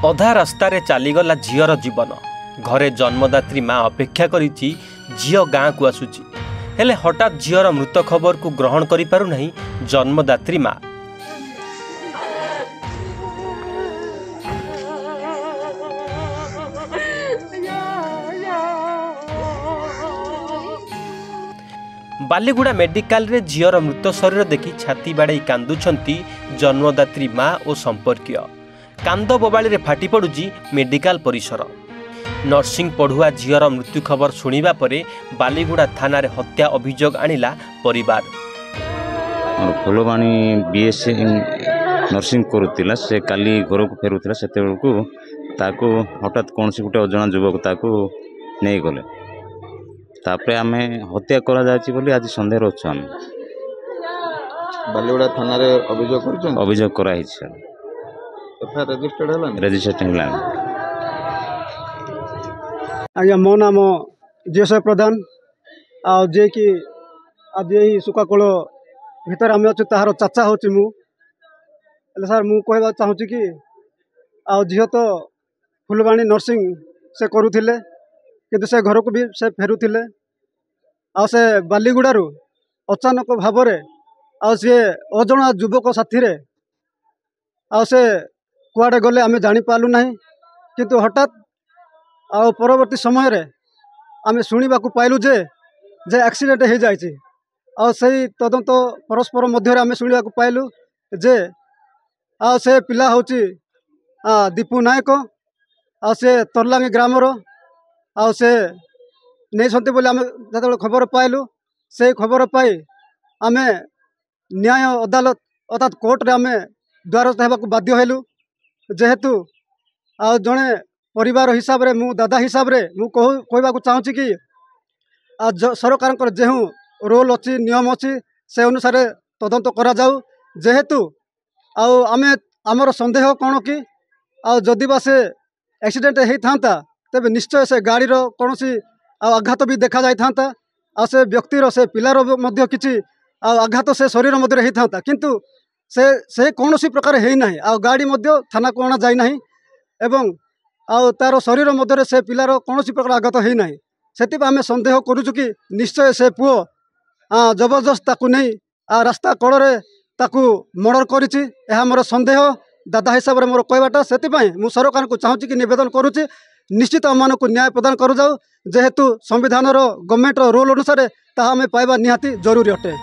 अधा रास्तार चलीगला झीर जीवन घरे जन्मदात्री माँ अपेक्षा करिछि झील गाँ को आसुची हेले हठात झीर मृत खबर को ग्रहण करि पारु नहीं जन्मदात्री माँ। बालीगुड़ा मेडिकल रे झीर मृत शरीर देखि छाती बाड़े कांदुछंती जन्मदात्री माँ और संपर्कीय। कांद बोबाली रे फाटी पड़ुची मेडिकल परिसर। नर्सिंग पढ़ुआ झीर मृत्यु खबर शुणिबा परे बालीगुड़ा थाना रे हत्या अभियोग आनिला परिवार। फुलवाणी बीएससी नर्सिंग करुतिला से काली घर को फेरुतिला सेते बेलकू ताको हठात कौन सी गोटे अजଣା युवक ताको नहीं गले तापरे आमे हत्या करा जायछि बोली आज संदेह रछु। आमे बालीगुड़ा थाना रे अभियोग करा हिछ। एफआईआर रजिस्टर्ड हला रजिस्ट्रेशन हला। आज्ञा मो नाम जीएसआई प्रधान आ जे कि आज यही सुकाकोल भीतर आम अच्छे तार चाचा हूँ मुझे सार मु कहवा चाहूँगी कि आ झील तो फुलवाणी नर्सिंग से करुले किंतु से घर को भी से फेरुले आ से बालीगुड़ारू अचानक भाव सी अजଣା युवक साथी रे आ से कुआडे गले आम जापारू ना किंतु हठात आ परवर्ती समय रे आम शुणा पाइलु जे एक्सीडेंट हो जाए आ सही तदंत परस्पर मध्य आम शुणा पाइलु जे आ से पिला हूँ दीपू नायक आ से तरलांगी ग्रामर आ से नहीं बोली आम जो खबर पाइलु से खबर पाई आम न्याय अदालत अर्थात कोर्ट रे आम द्वारस्थ होगा बाध्य हेलु जेहेतु आ जड़े परिवार हिसाब रे मु दादा हिसाब रे मु कहवा चाहूँगी कि सरकार जो रोल अच्छी नियम अच्छी से अनुसार तदंत करा जाऊ जेहेतु आमे आमर संदेह कौन कि जदि बा से एक्सीडेंट होता तेरे निश्चय से गाड़ी कौन आघात भी देखा जाता आ से व्यक्तिर से पिलार कि आघात से शरीर मध्य होता किंतु से कौन प्रकार है आ गाड़ी थाना को अणा जाए एवं तार शरीर मध्य से पिलार कौन प्रकार आघात है से आम संदेह करुचु कि निश्चय से पुओ जबरदस्त ताकू नहीं रास्ता कड़े ताकू मर्डर करिछि एहा मोर संदेह दादा हिसाब रे मोर कहबाटा सेतिपई मु सरकार को चाहूँ कि निवेदन करुछि निश्चित आम को न्याय प्रदान करू जाऊ जेहेतु संविधान गवर्नमेंट रोल अनुसार ताहा आम पाइबा निहाती जरूरी अटे।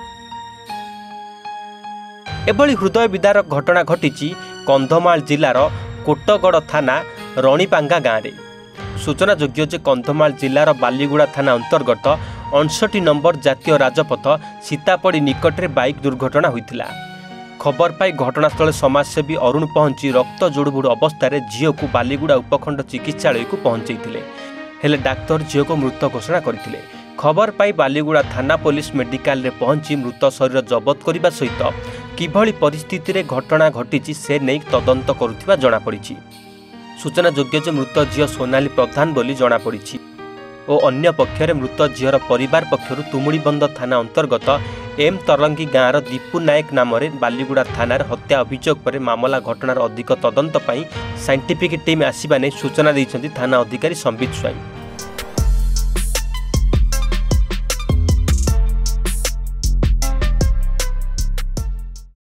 एभली हृदय विदारक घटना घटिछि कंधमाल जिलार कोटगड़ थाना रणीपांगा गाँव में। सूचना योग्य जे कंधमाल जिलार बालीगुड़ा थाना अंतर्गत 59 नंबर जातीय राजपथ सीतापड़ी निकट में बाइक दुर्घटना होइतिला। खबर पाई घटनास्थल समाजसेवी अरुण पहुंची रक्त जोड़बुड़ अवस्था झील को बालीगुड़ा उपखंड चिकित्सालय को पहुंचाइथिले हेले डाक्तर झील को मृत घोषणा करथिले। खबर पाई बालीगुड़ा थाना पुलिस मेडिकल रे पहुंची मृत शरीर जबत करने सहित किभली परिस्थिति रे घटना घटिछि से नहीं तदंत करुथिबा जणा पड़िछि। सूचना योग्य जे मृत झील सोनाली प्रधान बोली जणा पड़िछि और अन्य पक्षरे मृत झीर परिवार पक्षर तुमुड़ीबंद थाना अंतर्गत एम तरंगी गाँवर दीपू नायक नाम बालीगुड़ा थाना हत्या अभियोग पर मामला घटनार अधिक तदंत पाई साइंटिफिक टीम आसवा नहीं सूचना देइछन्ति थाना अधिकारी संबित स्वाई।